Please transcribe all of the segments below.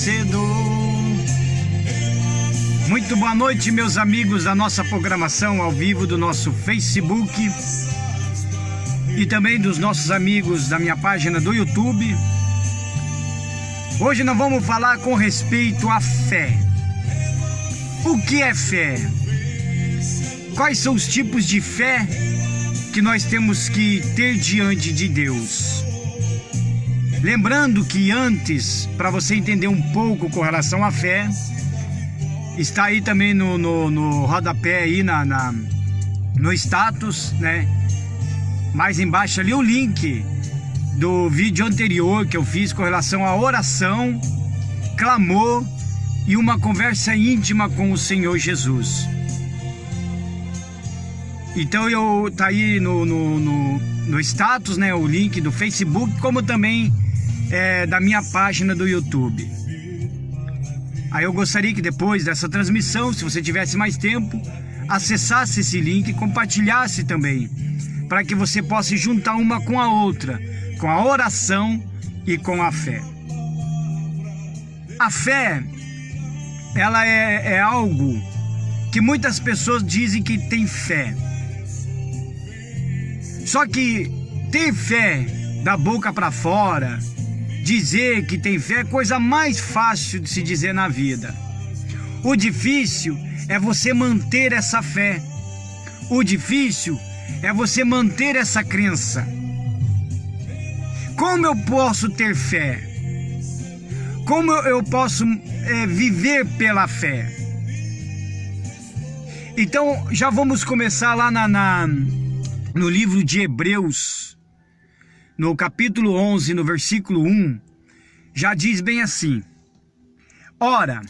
cedo. Muito boa noite, meus amigos da nossa programação ao vivo do nosso Facebook e também dos nossos amigos da minha página do YouTube. Hoje nós vamos falar com respeito à fé. O que é fé? Quais são os tipos de fé que nós temos que ter diante de Deus? Lembrando que antes, para você entender um pouco com relação à fé, está aí também no rodapé aí no status, né? Mais embaixo ali o link do vídeo anterior que eu fiz com relação à oração, clamor e uma conversa íntima com o Senhor Jesus. Então tá aí no status, né, o link do Facebook, como também da minha página do YouTube. Aí eu gostaria que depois dessa transmissão, se você tivesse mais tempo, acessasse esse link e compartilhasse também, para que você possa juntar uma com a outra, com a oração e com a fé. A fé, ela é algo que muitas pessoas dizem que tem fé. Só que ter fé da boca para fora, dizer que tem fé é a coisa mais fácil de se dizer na vida. O difícil é você manter essa fé. O difícil é você manter essa crença. Como eu posso ter fé? Como eu posso viver pela fé? Então já vamos começar lá no livro de Hebreus, no capítulo 11, no versículo 1, já diz bem assim: ora,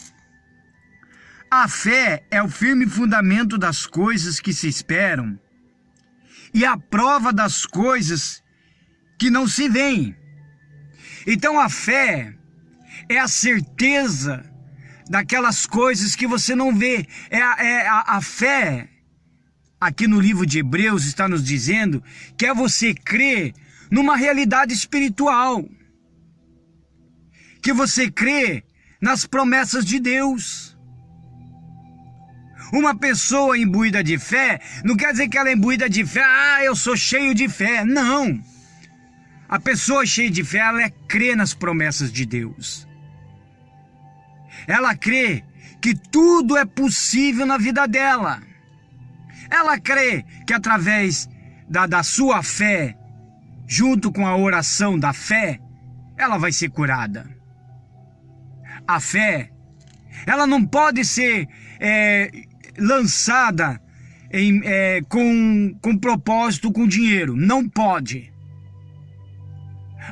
a fé é o firme fundamento das coisas que se esperam e a prova das coisas que não se veem. Então a fé é a certeza daquelas coisas que você não vê. A fé, aqui no livro de Hebreus, está nos dizendo que é você crer numa realidade espiritual, que você crê nas promessas de Deus. Uma pessoa imbuída de fé não quer dizer que ela é imbuída de fé, eu sou cheio de fé. Não. A pessoa cheia de fé, ela crê nas promessas de Deus. Ela crê que tudo é possível na vida dela. Ela crê que através da sua fé, junto com a oração da fé, ela vai ser curada. A fé, ela não pode ser lançada com propósito, com dinheiro. Não pode.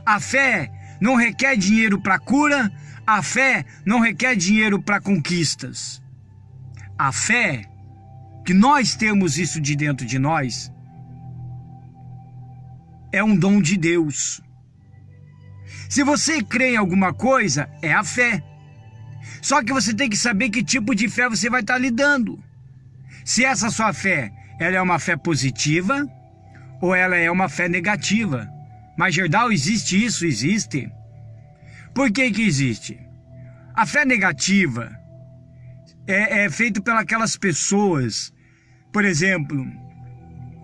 A fé não requer dinheiro para cura. A fé não requer dinheiro para conquistas. A fé, que nós temos isso de dentro de nós, é um dom de Deus. Se você crê em alguma coisa, é a fé. Só que você tem que saber que tipo de fé você vai estar lidando. Se essa sua fé, ela é uma fé positiva ou ela é uma fé negativa. Mas, Gerdau, existe isso? Existe. Por que que existe? A fé negativa é feita pelas pessoas, por exemplo,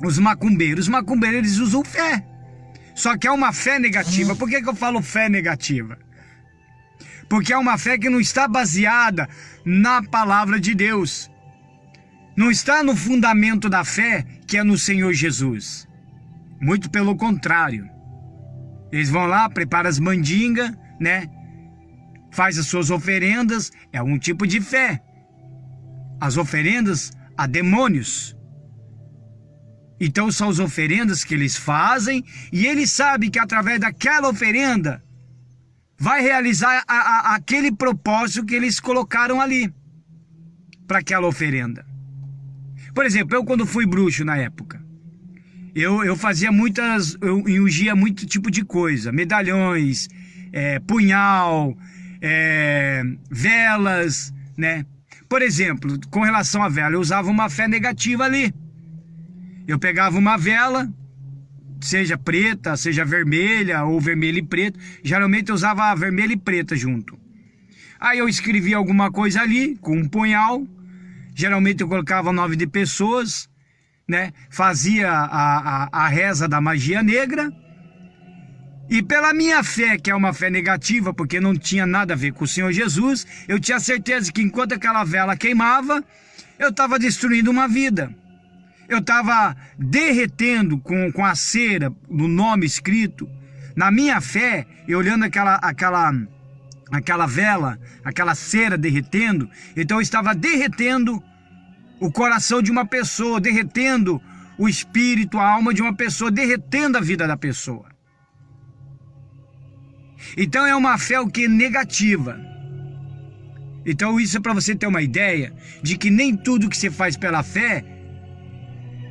os macumbeiros. Os macumbeiros, eles usam fé. Só que é uma fé negativa. Por que que eu falo fé negativa? Porque é uma fé que não está baseada na palavra de Deus. Não está no fundamento da fé, que é no Senhor Jesus. Muito pelo contrário. Eles vão lá, preparam as mandingas, né? Faz as suas oferendas, é um tipo de fé. As oferendas a demônios. Então são as oferendas que eles fazem e eles sabem que através daquela oferenda vai realizar aquele propósito que eles colocaram ali para aquela oferenda. Por exemplo, eu quando fui bruxo na época, eu fazia eu ungia muito tipo de coisa, medalhões, punhal, velas, né? Por exemplo, com relação à vela, eu usava uma fé negativa ali. Eu pegava uma vela, seja preta, seja vermelha ou vermelha e preta. Geralmente eu usava a vermelha e preta junto. Aí eu escrevia alguma coisa ali, com um punhal. Geralmente eu colocava o nome de pessoas, né? Fazia a reza da magia negra. E pela minha fé, que é uma fé negativa, porque não tinha nada a ver com o Senhor Jesus, eu tinha certeza que enquanto aquela vela queimava, eu estava destruindo uma vida. Eu estava derretendo com a cera, no nome escrito. Na minha fé, eu olhando aquela vela, aquela cera derretendo, então eu estava derretendo o coração de uma pessoa, derretendo o espírito, a alma de uma pessoa, derretendo a vida da pessoa. Então é uma fé o que? Negativa. Então isso é para você ter uma ideia de que nem tudo que você faz pela fé,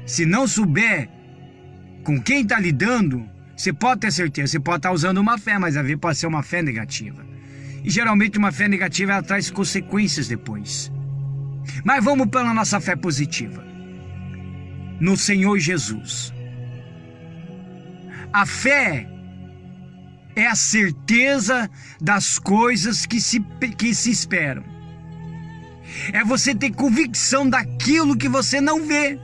se não souber com quem está lidando, você pode ter certeza, você pode estar usando uma fé, mas a ver pode ser uma fé negativa. E geralmente uma fé negativa ela traz consequências depois. Mas vamos pela nossa fé positiva. No Senhor Jesus. A fé é a certeza das coisas que se esperam. É você ter convicção daquilo que você não vê.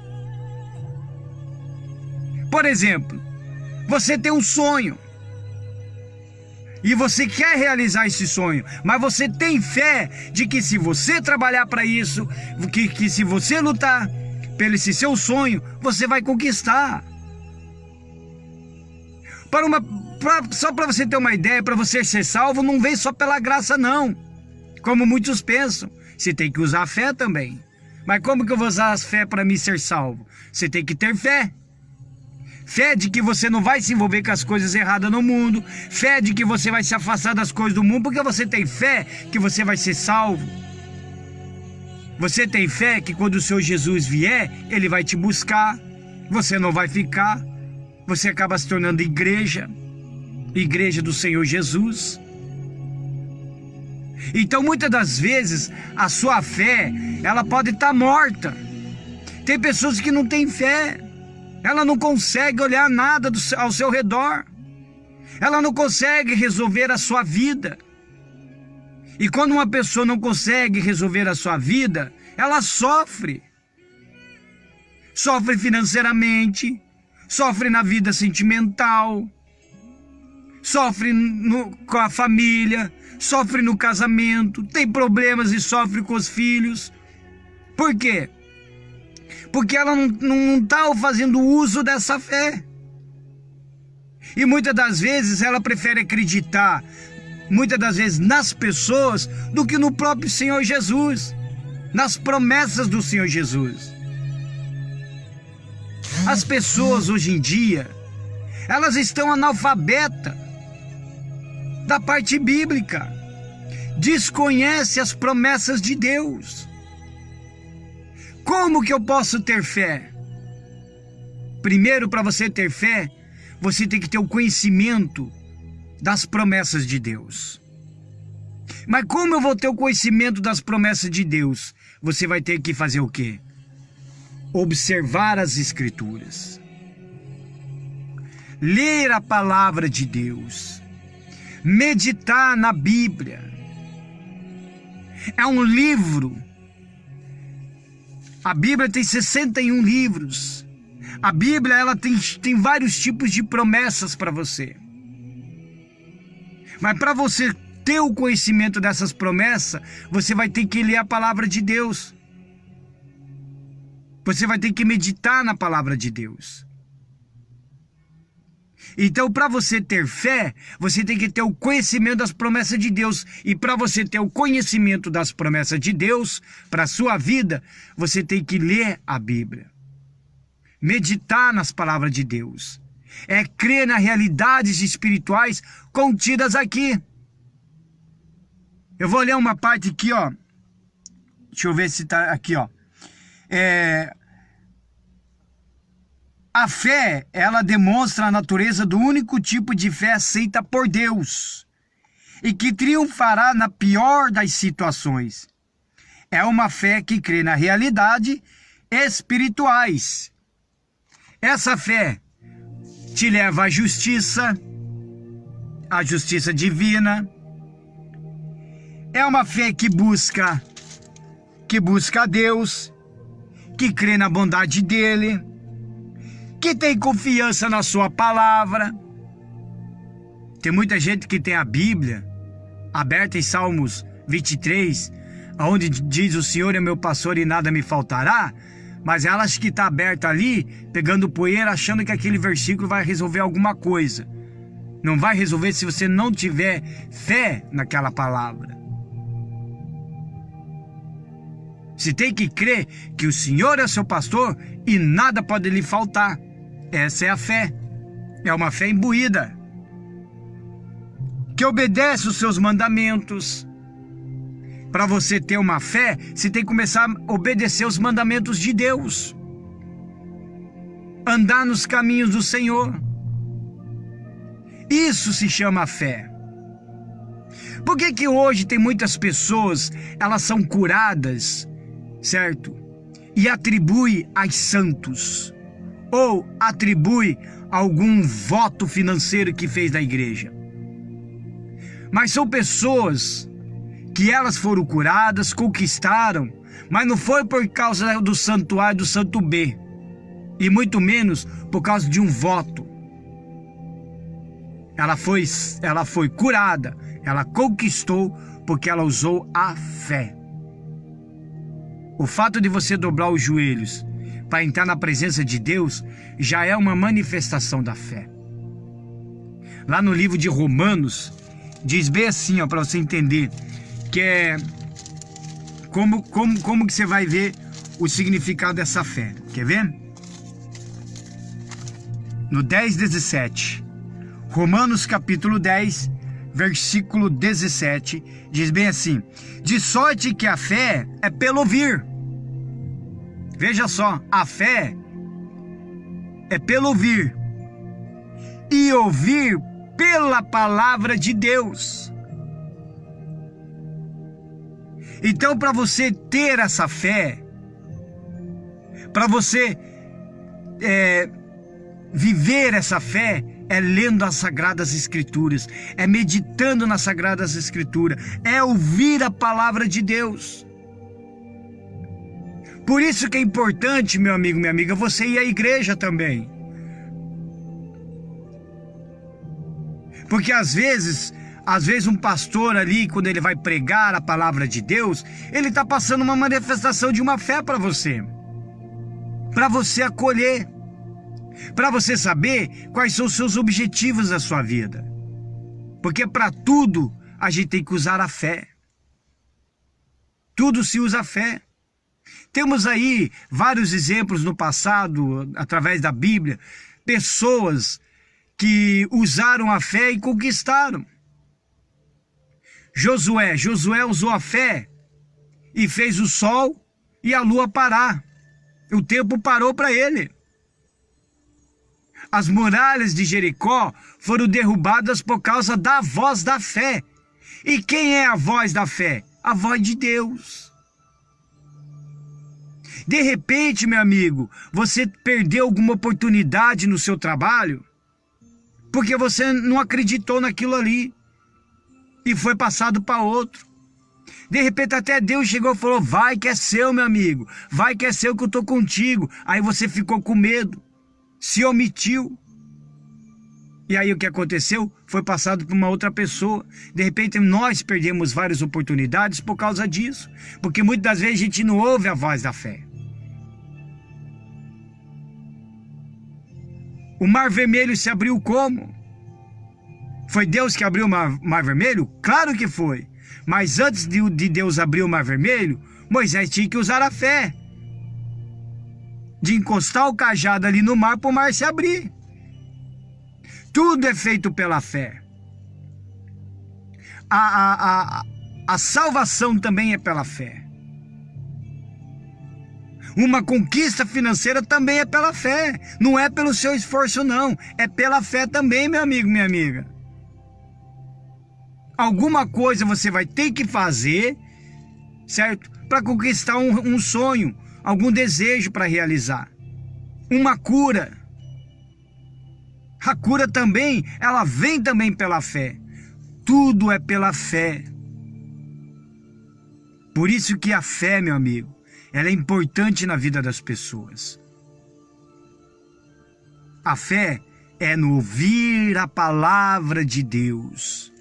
Por exemplo, você tem um sonho. E você quer realizar esse sonho, mas você tem fé de que se você trabalhar para isso, que se você lutar pelo esse seu sonho, você vai conquistar. Só para você ter uma ideia, para você ser salvo, não vem só pela graça não, como muitos pensam. Você tem que usar a fé também. Mas como que eu vou usar a fé para me ser salvo? Você tem que ter fé. Fé de que você não vai se envolver com as coisas erradas no mundo. Fé de que você vai se afastar das coisas do mundo, porque você tem fé que você vai ser salvo. Você tem fé que quando o Senhor Jesus vier, Ele vai te buscar. Você não vai ficar. Você acaba se tornando igreja do Senhor Jesus. Então muitas das vezes a sua fé, ela pode estar morta. Tem pessoas que não têm fé. Ela não consegue olhar nada ao seu redor. Ela não consegue resolver a sua vida. E quando uma pessoa não consegue resolver a sua vida, ela sofre. Sofre financeiramente, sofre na vida sentimental, sofre com a família, sofre no casamento, tem problemas e sofre com os filhos. Por quê? Porque ela não está fazendo uso dessa fé. E muitas das vezes ela prefere acreditar, muitas das vezes nas pessoas, do que no próprio Senhor Jesus, nas promessas do Senhor Jesus. As pessoas hoje em dia, elas estão analfabetas da parte bíblica, desconhecem as promessas de Deus. Como que eu posso ter fé? Primeiro, para você ter fé, você tem que ter o conhecimento das promessas de Deus. Mas como eu vou ter o conhecimento das promessas de Deus? Você vai ter que fazer o quê? Observar as Escrituras. Ler a palavra de Deus. Meditar na Bíblia. É um livro. A Bíblia tem 61 livros. A Bíblia ela tem vários tipos de promessas para você. Mas para você ter o conhecimento dessas promessas, você vai ter que ler a palavra de Deus. Você vai ter que meditar na palavra de Deus. Então, para você ter fé, você tem que ter o conhecimento das promessas de Deus. E para você ter o conhecimento das promessas de Deus para a sua vida, você tem que ler a Bíblia. Meditar nas palavras de Deus. É crer nas realidades espirituais contidas aqui. Eu vou ler uma parte aqui, ó. Deixa eu ver se está aqui, ó. A fé, ela demonstra a natureza do único tipo de fé aceita por Deus e que triunfará na pior das situações. É uma fé que crê na realidade espirituais. Essa fé te leva à justiça divina, É uma fé que busca a Deus, que crê na bondade dele, que tem confiança na sua palavra. Tem muita gente que tem a Bíblia aberta em Salmos 23, onde diz: o Senhor é meu pastor e nada me faltará, mas ela acha que está aberta ali, pegando poeira, achando que aquele versículo vai resolver alguma coisa. Não vai resolver se você não tiver fé naquela palavra. Você tem que crer que o Senhor é seu pastor e nada pode lhe faltar. Essa é a fé. É uma fé imbuída, que obedece os seus mandamentos. Para você ter uma fé, você tem que começar a obedecer os mandamentos de Deus. Andar nos caminhos do Senhor. Isso se chama fé. Por que hoje tem muitas pessoas, elas são curadas, certo? E atribui aos santos, ou atribui algum voto financeiro que fez da igreja. Mas são pessoas que elas foram curadas, conquistaram, mas não foi por causa do santuário do santo B, e muito menos por causa de um voto. Ela foi curada, ela conquistou porque ela usou a fé. O fato de você dobrar os joelhos para entrar na presença de Deus já é uma manifestação da fé. Lá no livro de Romanos, diz bem assim, para você entender, que é como que você vai ver o significado dessa fé. Quer ver? No 10:17, Romanos capítulo 10, versículo 17, diz bem assim: de sorte que a fé é pelo ouvir. Veja só, a fé é pelo ouvir, e ouvir pela palavra de Deus. Então, para você ter essa fé, para você viver essa fé, é lendo as Sagradas Escrituras, é meditando nas Sagradas Escrituras, é ouvir a palavra de Deus. Por isso que é importante, meu amigo, minha amiga, você ir à igreja também. Porque às vezes um pastor ali, quando ele vai pregar a palavra de Deus, ele está passando uma manifestação de uma fé para você acolher, para você saber quais são os seus objetivos da sua vida. Porque para tudo a gente tem que usar a fé. Tudo se usa a fé. Temos aí vários exemplos no passado, através da Bíblia, pessoas que usaram a fé e conquistaram. Josué usou a fé e fez o sol e a lua parar. O tempo parou para ele. As muralhas de Jericó foram derrubadas por causa da voz da fé. E quem é a voz da fé? A voz de Deus. De repente, meu amigo, você perdeu alguma oportunidade no seu trabalho porque você não acreditou naquilo ali e foi passado para outro. De repente até Deus chegou e falou: vai que é seu, meu amigo, vai que é seu, que eu estou contigo. Aí você ficou com medo, se omitiu. E aí o que aconteceu? Foi passado para uma outra pessoa. De repente nós perdemos várias oportunidades por causa disso, porque muitas das vezes a gente não ouve a voz da fé. O Mar Vermelho se abriu como? Foi Deus que abriu o Mar Vermelho? Claro que foi. Mas antes de Deus abrir o Mar Vermelho, Moisés tinha que usar a fé, de encostar o cajado ali no mar para o mar se abrir. Tudo é feito pela fé. A salvação também é pela fé. Uma conquista financeira também é pela fé. Não é pelo seu esforço, não. É pela fé também, meu amigo, minha amiga. Alguma coisa você vai ter que fazer, certo? Para conquistar um sonho, algum desejo para realizar. Uma cura. A cura também, ela vem também pela fé. Tudo é pela fé. Por isso que a fé, meu amigo, ela é importante na vida das pessoas. A fé é no ouvir a palavra de Deus.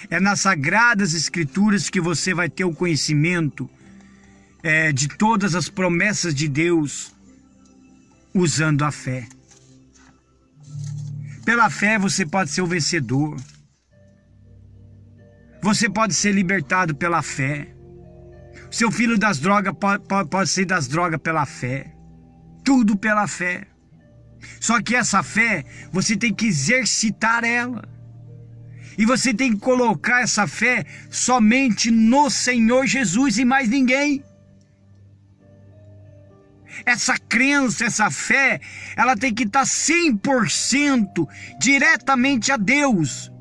É nas Sagradas Escrituras que você vai ter o conhecimento de todas as promessas de Deus usando a fé. Pela fé você pode ser o vencedor. Você pode ser libertado pela fé. Seu filho das drogas pode ser das drogas pela fé. Tudo pela fé. Só que essa fé, você tem que exercitar ela. E você tem que colocar essa fé somente no Senhor Jesus e mais ninguém. Essa crença, essa fé, ela tem que estar 100% diretamente a Deus.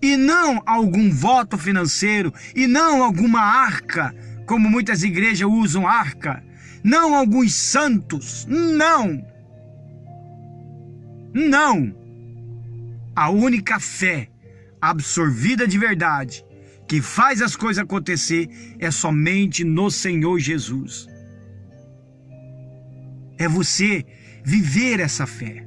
E não algum voto financeiro, e não alguma arca, como muitas igrejas usam arca. Não alguns santos, não. Não. A única fé absorvida de verdade, que faz as coisas acontecer, é somente no Senhor Jesus. É você viver essa fé.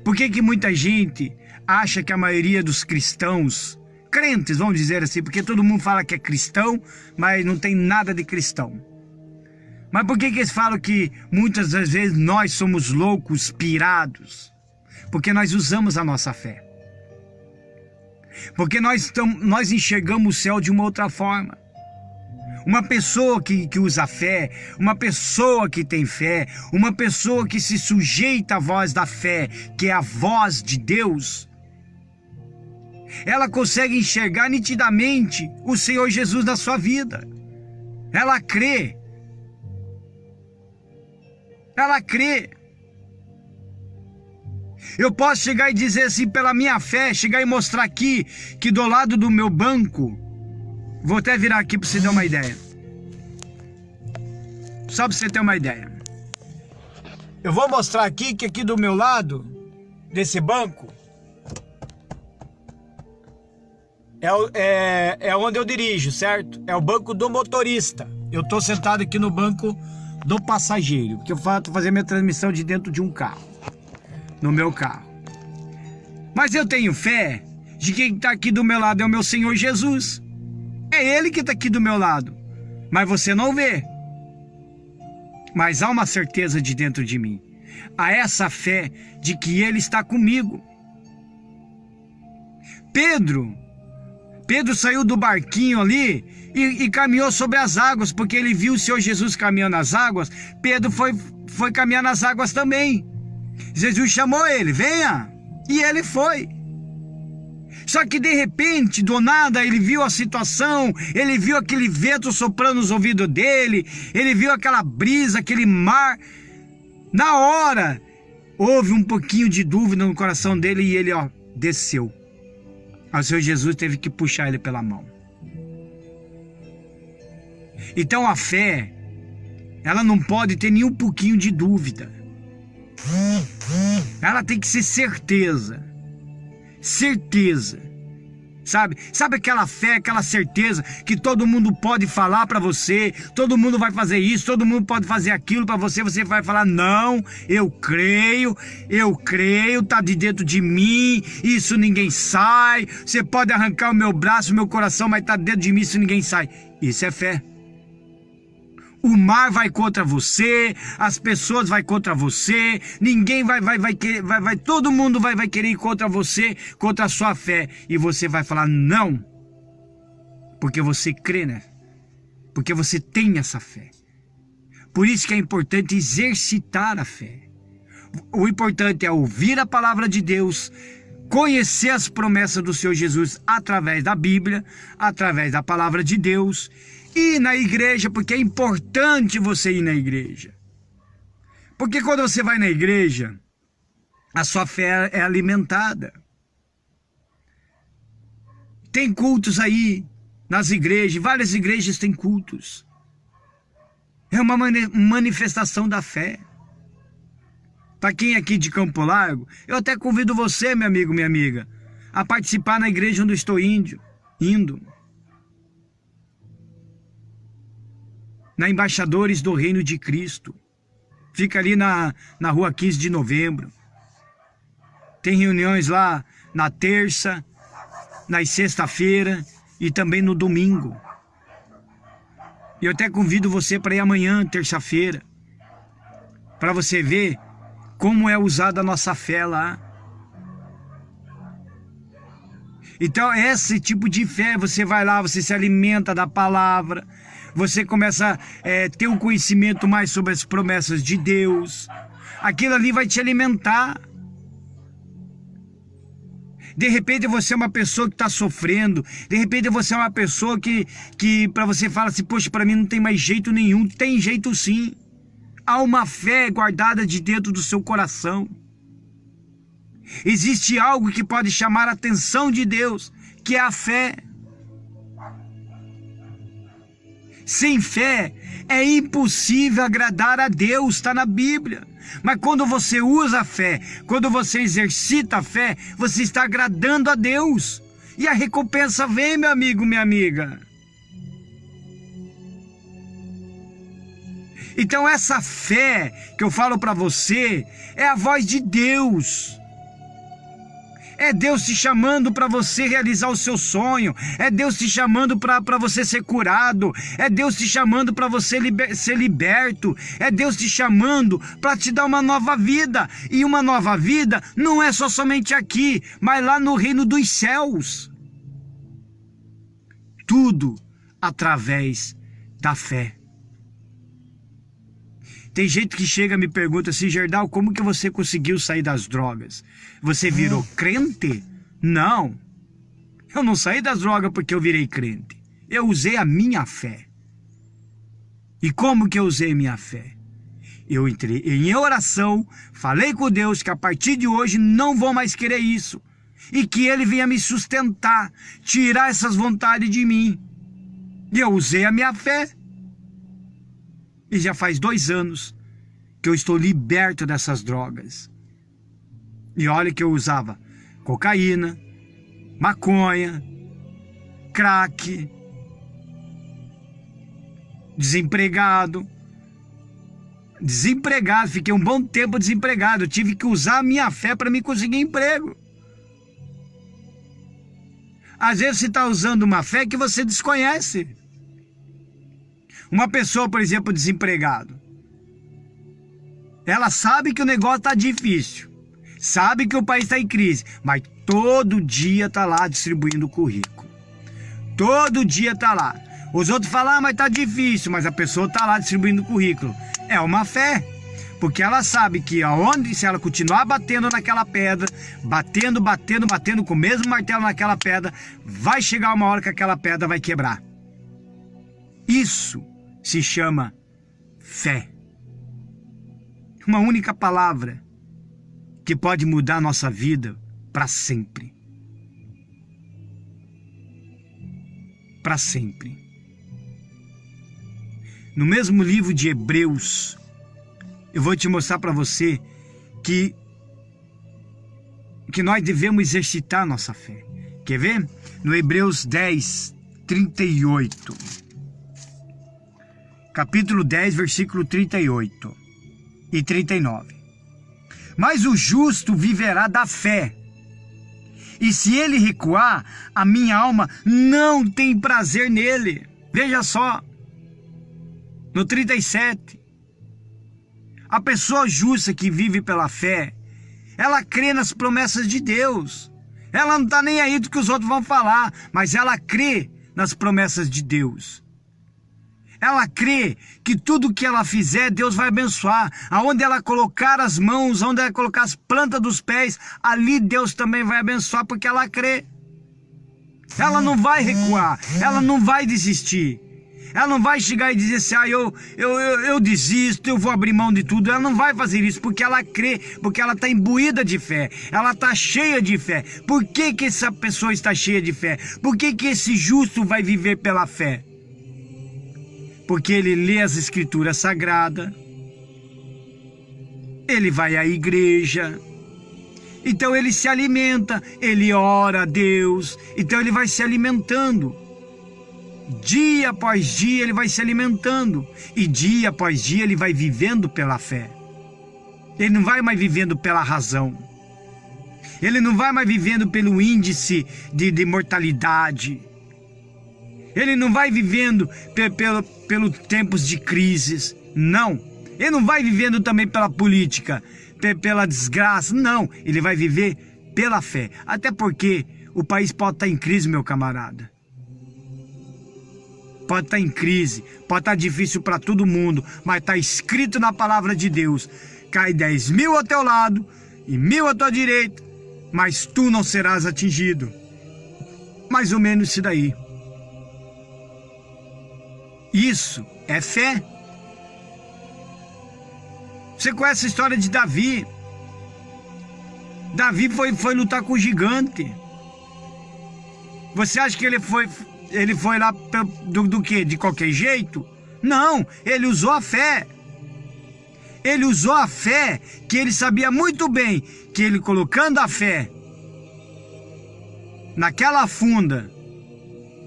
Por que muita gente acha que a maioria dos cristãos, crentes, vamos dizer assim, porque todo mundo fala que é cristão, mas não tem nada de cristão. Mas por que eles falam que muitas das vezes nós somos loucos, pirados? Porque nós usamos a nossa fé. Porque nós enxergamos o céu de uma outra forma. Uma pessoa que usa fé, uma pessoa que tem fé, uma pessoa que se sujeita à voz da fé, que é a voz de Deus, ela consegue enxergar nitidamente o Senhor Jesus na sua vida. Ela crê. Ela crê. Eu posso chegar e dizer assim, pela minha fé, chegar e mostrar aqui, que do lado do meu banco, vou até virar aqui para você ter uma ideia. Só para você ter uma ideia. Eu vou mostrar aqui que aqui do meu lado, desse banco, é onde eu dirijo, certo? É o banco do motorista. Eu estou sentado aqui no banco do passageiro, porque eu faço fazer minha transmissão de dentro de um carro, no meu carro. Mas eu tenho fé de que quem está aqui do meu lado é o meu Senhor Jesus. É Ele que está aqui do meu lado, mas você não vê. Mas há uma certeza de dentro de mim. Há essa fé de que Ele está comigo. Pedro saiu do barquinho ali e caminhou sobre as águas, porque ele viu o Senhor Jesus caminhando nas águas. Pedro foi caminhar nas águas também. Jesus chamou ele, venha, e ele foi. Só que de repente, do nada, ele viu a situação, ele viu aquele vento soprando nos ouvidos dele, ele viu aquela brisa, aquele mar. Na hora, houve um pouquinho de dúvida no coração dele e ele desceu. O Senhor Jesus teve que puxar ele pela mão. Então a fé, ela não pode ter nem um pouquinho de dúvida. Ela tem que ser certeza. Certeza. Sabe aquela fé, aquela certeza que todo mundo pode falar para você, todo mundo vai fazer isso, todo mundo pode fazer aquilo para você, você vai falar, não, eu creio, tá de dentro de mim, isso ninguém sai, você pode arrancar o meu braço, o meu coração, mas tá dentro de mim, isso ninguém sai. Isso é fé. O mar vai contra você, as pessoas vai contra você, ninguém vai querer, todo mundo vai querer ir contra você, contra a sua fé. E você vai falar não, porque você crê, né? Porque você tem essa fé. Por isso que é importante exercitar a fé. O importante é ouvir a palavra de Deus, conhecer as promessas do Senhor Jesus através da Bíblia, através da palavra de Deus, ir na igreja, porque é importante você ir na igreja. Porque quando você vai na igreja, a sua fé é alimentada. Tem cultos aí nas igrejas, várias igrejas têm cultos. É uma manifestação da fé. Para quem é aqui de Campo Largo, eu até convido você, meu amigo, minha amiga, a participar na igreja onde eu estou indo. indo na Embaixadores do Reino de Cristo. Fica ali na rua 15 de novembro. Tem reuniões lá na terça, na sexta-feira e também no domingo. E eu até convido você para ir amanhã, terça-feira, para você ver como é usada a nossa fé lá. Então, esse tipo de fé, você vai lá, você se alimenta da palavra, você começa a ter um conhecimento mais sobre as promessas de Deus. Aquilo ali vai te alimentar. De repente você é uma pessoa que está sofrendo. De repente você é uma pessoa que para você fala assim, poxa, para mim não tem mais jeito nenhum. Tem jeito sim. Há uma fé guardada de dentro do seu coração. Existe algo que pode chamar a atenção de Deus, que é a fé. Sem fé é impossível agradar a Deus, está na Bíblia. Mas quando você usa a fé, quando você exercita a fé, você está agradando a Deus. E a recompensa vem, meu amigo, minha amiga. Então essa fé que eu falo para você é a voz de Deus. É Deus te chamando para você realizar o seu sonho. É Deus te chamando para você ser curado. É Deus te chamando para você ser liberto. É Deus te chamando para te dar uma nova vida. E uma nova vida não é só somente aqui, mas lá no reino dos céus. Tudo através da fé. Tem gente que chega e me pergunta assim, Gerdau, como que você conseguiu sair das drogas? Você virou crente? Não. Eu não saí das drogas porque eu virei crente. Eu usei a minha fé. E como que eu usei minha fé? Eu entrei em oração, falei com Deus que a partir de hoje não vou mais querer isso. E que Ele venha me sustentar, tirar essas vontades de mim. E eu usei a minha fé. E já faz 2 anos que eu estou liberto dessas drogas. E olha que eu usava cocaína, maconha, crack, desempregado, fiquei um bom tempo desempregado. Eu tive que usar a minha fé para me conseguir emprego. Às vezes você está usando uma fé que você desconhece. Uma pessoa, por exemplo, desempregado, ela sabe que o negócio está difícil, sabe que o país está em crise, mas todo dia está lá distribuindo currículo. Todo dia está lá. Os outros falam, mas está difícil, mas a pessoa está lá distribuindo currículo. É uma fé, porque ela sabe que se ela continuar batendo naquela pedra, batendo com o mesmo martelo naquela pedra, vai chegar uma hora que aquela pedra vai quebrar. Isso se chama fé. Uma única palavra que pode mudar a nossa vida para sempre. Para sempre. No mesmo livro de Hebreus, eu vou te mostrar para você que nós devemos exercitar a nossa fé. Quer ver? No Hebreus 10, 38. Capítulo 10, versículo 38 e 39. Mas o justo viverá da fé. E se ele recuar, a minha alma não tem prazer nele. Veja só. No 37. A pessoa justa que vive pela fé, ela crê nas promessas de Deus. Ela não está nem aí do que os outros vão falar, mas ela crê nas promessas de Deus. Ela crê que tudo que ela fizer, Deus vai abençoar. Aonde ela colocar as mãos, onde ela colocar as plantas dos pés, ali Deus também vai abençoar, porque ela crê. Ela não vai recuar, ela não vai desistir. Ela não vai chegar e dizer assim, eu desisto, eu vou abrir mão de tudo. Ela não vai fazer isso, porque ela crê, porque ela está imbuída de fé, ela está cheia de fé. Por que que essa pessoa está cheia de fé? Por que que esse justo vai viver pela fé? Porque ele lê as escrituras sagradas, ele vai à igreja, Então ele se alimenta, ele ora a Deus, então ele vai se alimentando. Dia após dia ele vai se alimentando, e dia após dia ele vai vivendo pela fé. Ele não vai mais vivendo pela razão. Ele não vai mais vivendo pelo índice de mortalidade. Ele não vai vivendo pelos tempos de crises. Não. Ele não vai vivendo também pela política, pela desgraça. Não. Ele vai viver pela fé. Até porque o país pode estar em crise, meu camarada. Pode estar em crise, pode estar difícil para todo mundo, mas está escrito na palavra de Deus: cai 10.000 ao teu lado e 1.000 à tua direita, mas tu não serás atingido. Mais ou menos isso daí. Isso é fé. Você conhece a história de Davi? Davi foi lutar com o gigante. Você acha que ele foi lá do quê? De qualquer jeito? Não, ele usou a fé. Ele usou a fé, que ele sabia muito bem que ele colocando a fé naquela funda,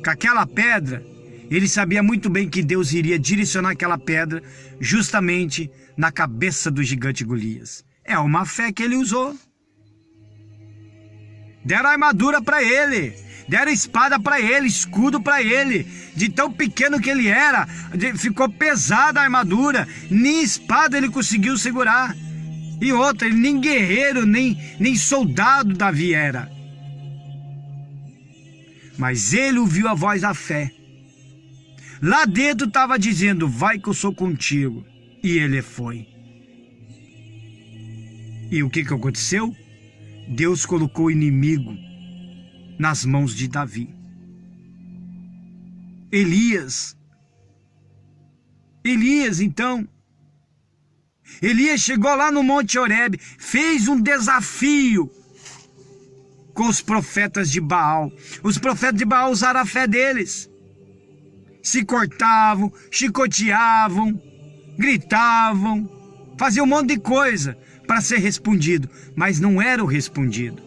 com aquela pedra, ele sabia muito bem que Deus iria direcionar aquela pedra justamente na cabeça do gigante Golias. É uma fé que ele usou. Deram armadura para ele, deram espada para ele, escudo para ele. De tão pequeno que ele era, ficou pesada a armadura, nem espada ele conseguiu segurar. E outra, ele nem guerreiro, nem soldado Davi era. Mas ele ouviu a voz da fé. Lá dentro estava dizendo: vai que eu sou contigo. E ele foi. E o que aconteceu? Deus colocou o inimigo nas mãos de Davi. Elias, então, Elias chegou lá no Monte Horebe, fez um desafio com os profetas de Baal. Os profetas de Baal usaram a fé deles. Se cortavam, chicoteavam, gritavam, faziam um monte de coisa para ser respondido, mas não era o respondido.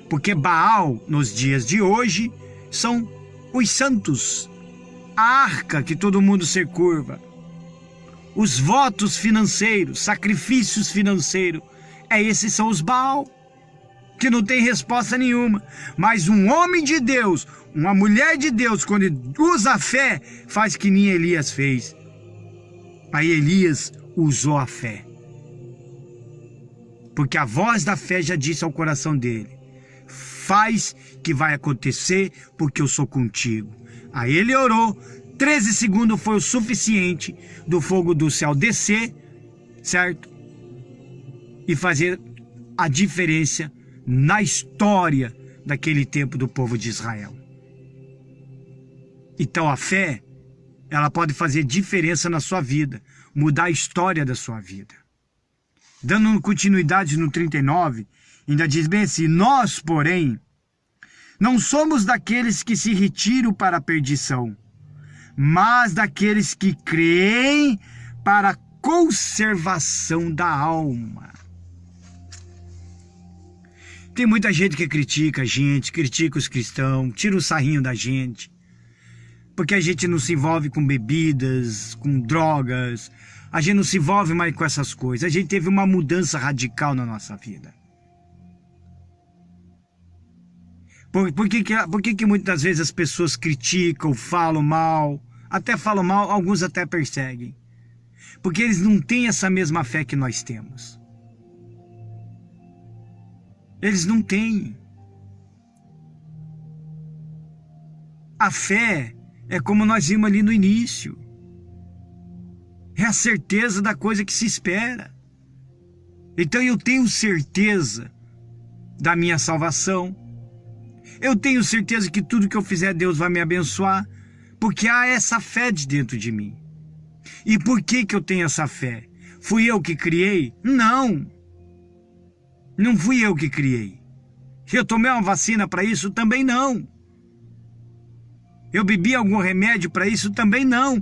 Porque Baal, nos dias de hoje, são os santos, a arca que todo mundo se curva, os votos financeiros, sacrifícios financeiros, esses são os Baal, que não tem resposta nenhuma. Mas um homem de Deus, uma mulher de Deus, quando usa a fé, faz que nem Elias fez. Aí Elias usou a fé, porque a voz da fé já disse ao coração dele: faz que vai acontecer, porque eu sou contigo. Aí ele orou, 13 segundos foi o suficiente do fogo do céu descer, certo? E fazer a diferença na história daquele tempo do povo de Israel. Então a fé, ela pode fazer diferença na sua vida, mudar a história da sua vida. Dando continuidade no 39, ainda diz bem assim: nós, porém, não somos daqueles que se retiram para a perdição, mas daqueles que creem para a conservação da alma. Tem muita gente que critica a gente, critica os cristãos, tira o sarrinho da gente, porque a gente não se envolve com bebidas, com drogas, a gente não se envolve mais com essas coisas. A gente teve uma mudança radical na nossa vida. Por que muitas vezes as pessoas criticam, falam mal, alguns até perseguem? Porque eles não têm essa mesma fé que nós temos. Eles não têm. A fé é como nós vimos ali no início. É a certeza da coisa que se espera. Então eu tenho certeza da minha salvação. Eu tenho certeza que tudo que eu fizer, Deus vai me abençoar, porque há essa fé de dentro de mim. E por que eu tenho essa fé? Fui eu que criei? Não. Não fui eu que criei. Eu tomei uma vacina para isso? Também não. Eu bebi algum remédio para isso? Também não.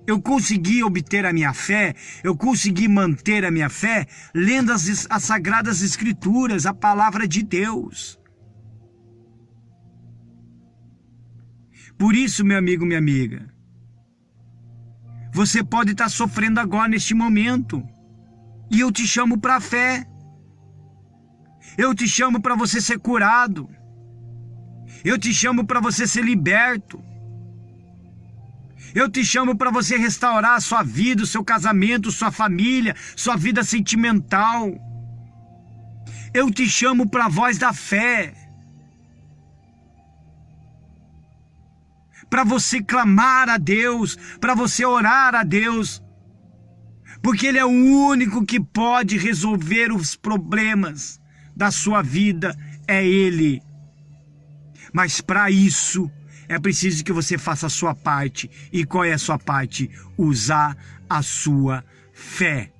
Eu consegui obter a minha fé, eu consegui manter a minha fé lendo as Sagradas Escrituras, a palavra de Deus. Por isso, meu amigo, minha amiga, você pode estar sofrendo agora neste momento, e eu te chamo para a fé. Eu te chamo para você ser curado. Eu te chamo para você ser liberto. Eu te chamo para você restaurar a sua vida, o seu casamento, sua família, sua vida sentimental. Eu te chamo para a voz da fé. Para você clamar a Deus, para você orar a Deus. Porque Ele é o único que pode resolver os problemas da sua vida, é Ele. Mas para isso, é preciso que você faça a sua parte. E qual é a sua parte? Usar a sua fé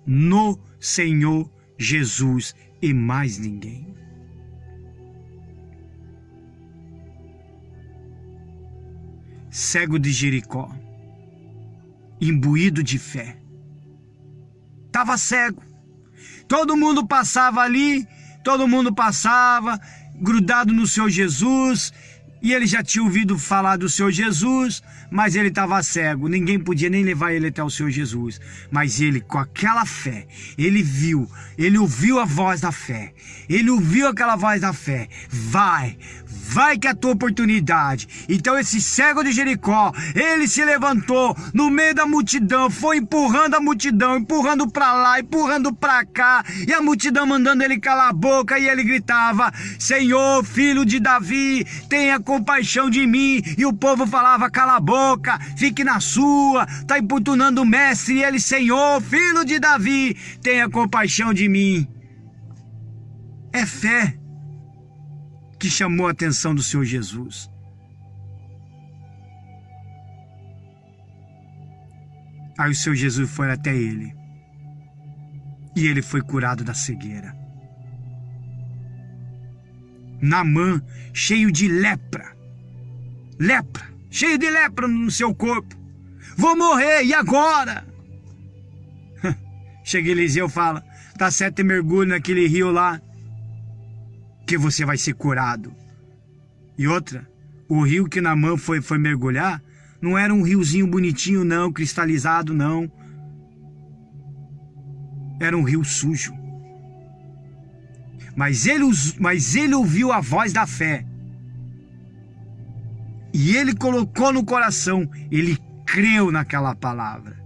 no Senhor Jesus e mais ninguém. Cego de Jericó, imbuído de fé, estava cego. Todo mundo passava ali, todo mundo passava, grudado no Senhor Jesus, e ele já tinha ouvido falar do Senhor Jesus, mas ele estava cego, ninguém podia nem levar ele até o Senhor Jesus. Mas ele, com aquela fé, ele ouviu a voz da fé, ele ouviu aquela voz da fé: vai que é a tua oportunidade. Então esse cego de Jericó, ele se levantou no meio da multidão, foi empurrando a multidão, empurrando para lá, empurrando para cá, e a multidão mandando ele calar a boca, e ele gritava: Senhor, filho de Davi, tenha compaixão de mim. E o povo falava: cala a boca, fique na sua, está importunando o mestre. E ele: Senhor, filho de Davi, tenha compaixão de mim. É fé que chamou a atenção do Senhor Jesus. Aí o Senhor Jesus foi até ele, e ele foi curado da cegueira. Naamã, cheio de lepra, cheio de lepra no seu corpo. Vou morrer, e agora? Chega Eliseu e fala: tá certo, e mergulho naquele rio lá, que você vai ser curado. E outra, o rio que Naamã foi mergulhar não era um riozinho bonitinho não, cristalizado não. Era um rio sujo. Mas ele ouviu a voz da fé. E ele colocou no coração, ele creu naquela palavra.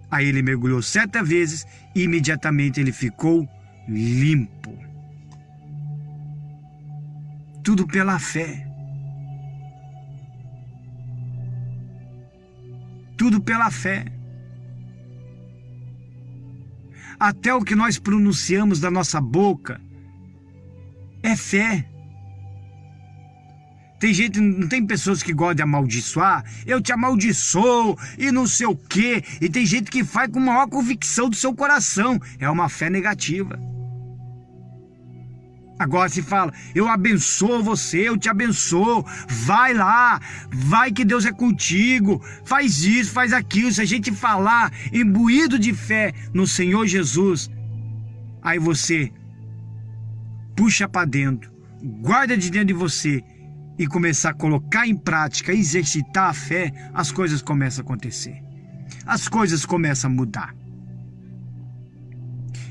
Aí ele mergulhou 7 vezes e imediatamente ele ficou limpo. Tudo pela fé. Tudo pela fé. Até o que nós pronunciamos da nossa boca é fé. Não tem pessoas que gostam de amaldiçoar. Eu te amaldiçoo e não sei o quê. E tem gente que faz com maior convicção do seu coração. É uma fé negativa. Agora se fala: eu abençoo você, eu te abençoo, vai lá, vai que Deus é contigo, faz isso, faz aquilo. Se a gente falar imbuído de fé no Senhor Jesus, aí você puxa para dentro, guarda de dentro de você e começar a colocar em prática, exercitar a fé, as coisas começam a acontecer, as coisas começam a mudar.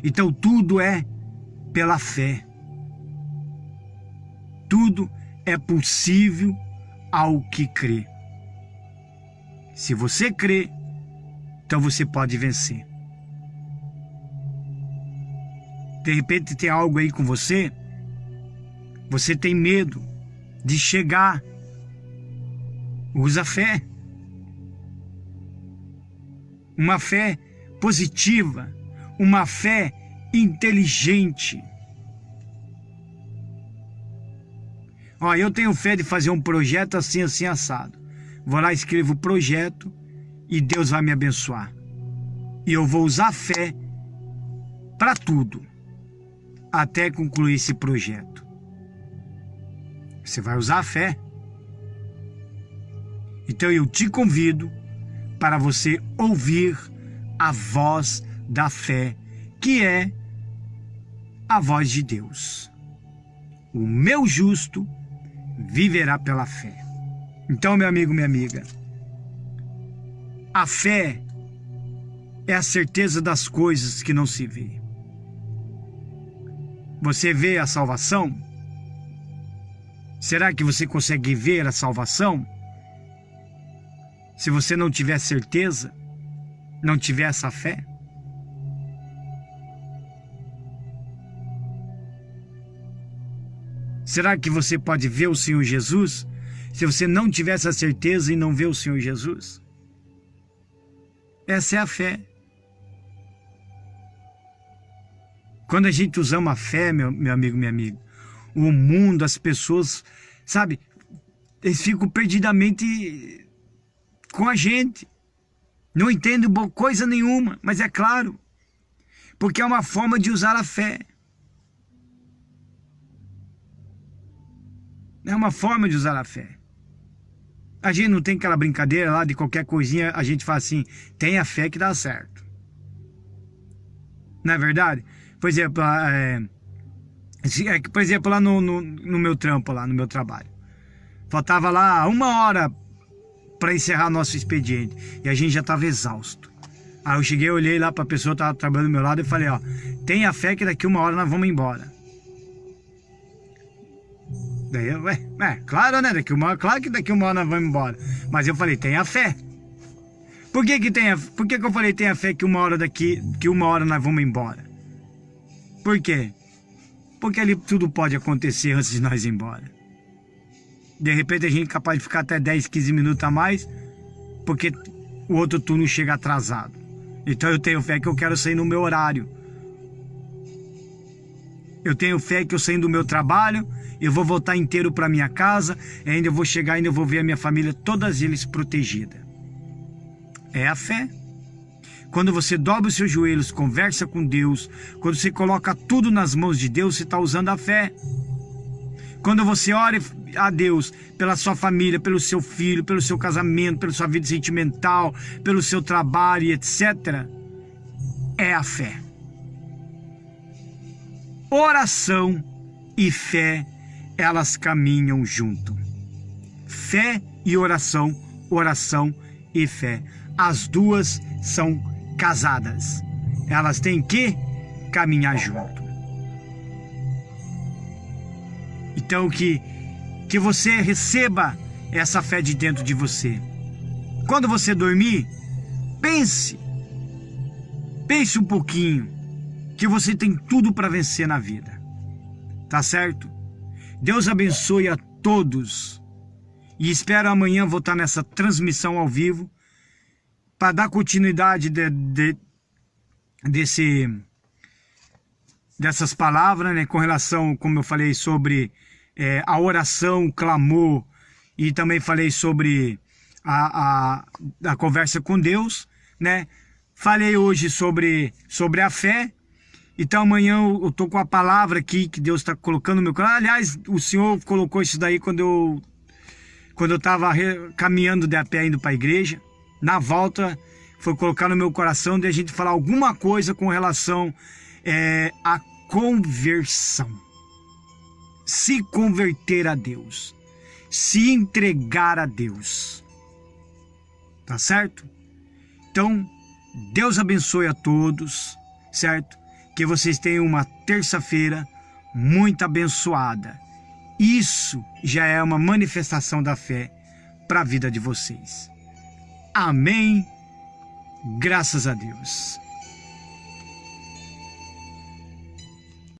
Então tudo é pela fé. Tudo é possível ao que crê. Se você crê, então você pode vencer. De repente tem algo aí com você, você tem medo de chegar. Usa fé. Uma fé positiva, uma fé inteligente. Ó, eu tenho fé de fazer um projeto assim, assim, assado. Vou lá, escrevo o projeto e Deus vai me abençoar. E eu vou usar a fé para tudo, até concluir esse projeto. Você vai usar a fé. Então eu te convido para você ouvir a voz da fé, que é a voz de Deus. O meu justo viverá pela fé. Então, meu amigo, minha amiga, a fé é a certeza das coisas que não se vê. Você vê a salvação? Será que você consegue ver a salvação? Se você não tiver certeza, não tiver essa fé? Será que você pode ver o Senhor Jesus se você não tiver essa certeza e não ver o Senhor Jesus? Essa é a fé. Quando a gente usa uma fé, meu amigo, minha amiga, o mundo, as pessoas, sabe, eles ficam perdidamente com a gente. Não entendem coisa nenhuma, mas é claro, porque é uma forma de usar a fé. É uma forma de usar a fé. A gente não tem aquela brincadeira lá de qualquer coisinha, a gente fala assim, tenha fé que dá certo. Não é verdade? Por exemplo, lá no meu trampo, lá no meu trabalho. Faltava lá 1 hora para encerrar nosso expediente. E a gente já estava exausto. Aí eu cheguei, olhei lá para a pessoa que estava trabalhando do meu lado e falei, ó, tenha fé que daqui 1 hora nós vamos embora. Daí eu, claro, né? Claro que daqui 1 hora nós vamos embora. Mas eu falei, tenha fé. Por que eu falei tenha fé que 1 hora nós vamos embora? Por quê? Porque ali tudo pode acontecer antes de nós ir embora. De repente a gente é capaz de ficar até 10, 15 minutos a mais, porque o outro turno chega atrasado. Então eu tenho fé que eu quero sair no meu horário. Eu tenho fé que eu saindo do meu trabalho, eu vou voltar inteiro para minha casa, ainda eu vou chegar, ainda eu vou ver a minha família, todas eles protegidas. É a fé. Quando você dobra os seus joelhos, conversa com Deus, quando você coloca tudo nas mãos de Deus, você está usando a fé. Quando você ora a Deus pela sua família, pelo seu filho, pelo seu casamento, pela sua vida sentimental, pelo seu trabalho, etc., é a fé. Oração e fé, elas caminham junto. Fé e oração, oração e fé. As duas são casadas. Elas têm que caminhar junto. Então que você receba essa fé de dentro de você. Quando você dormir, pense um pouquinho que você tem tudo para vencer na vida. Tá certo? Deus abençoe a todos. E espero amanhã voltar nessa transmissão ao vivo para dar continuidade dessas palavras, né, com relação, como eu falei, sobre a oração, o clamor, e também falei sobre a conversa com Deus, né? Falei hoje sobre a fé. Então amanhã eu estou com a palavra aqui que Deus está colocando no meu coração. Aliás, o Senhor colocou isso daí quando eu estava caminhando de a pé indo para a igreja. Na volta foi colocar no meu coração de a gente falar alguma coisa com relação à conversão. Se converter a Deus. Se entregar a Deus. Tá certo? Então, Deus abençoe a todos, certo? Que vocês tenham uma terça-feira muito abençoada. Isso já é uma manifestação da fé para a vida de vocês. Amém. Graças a Deus.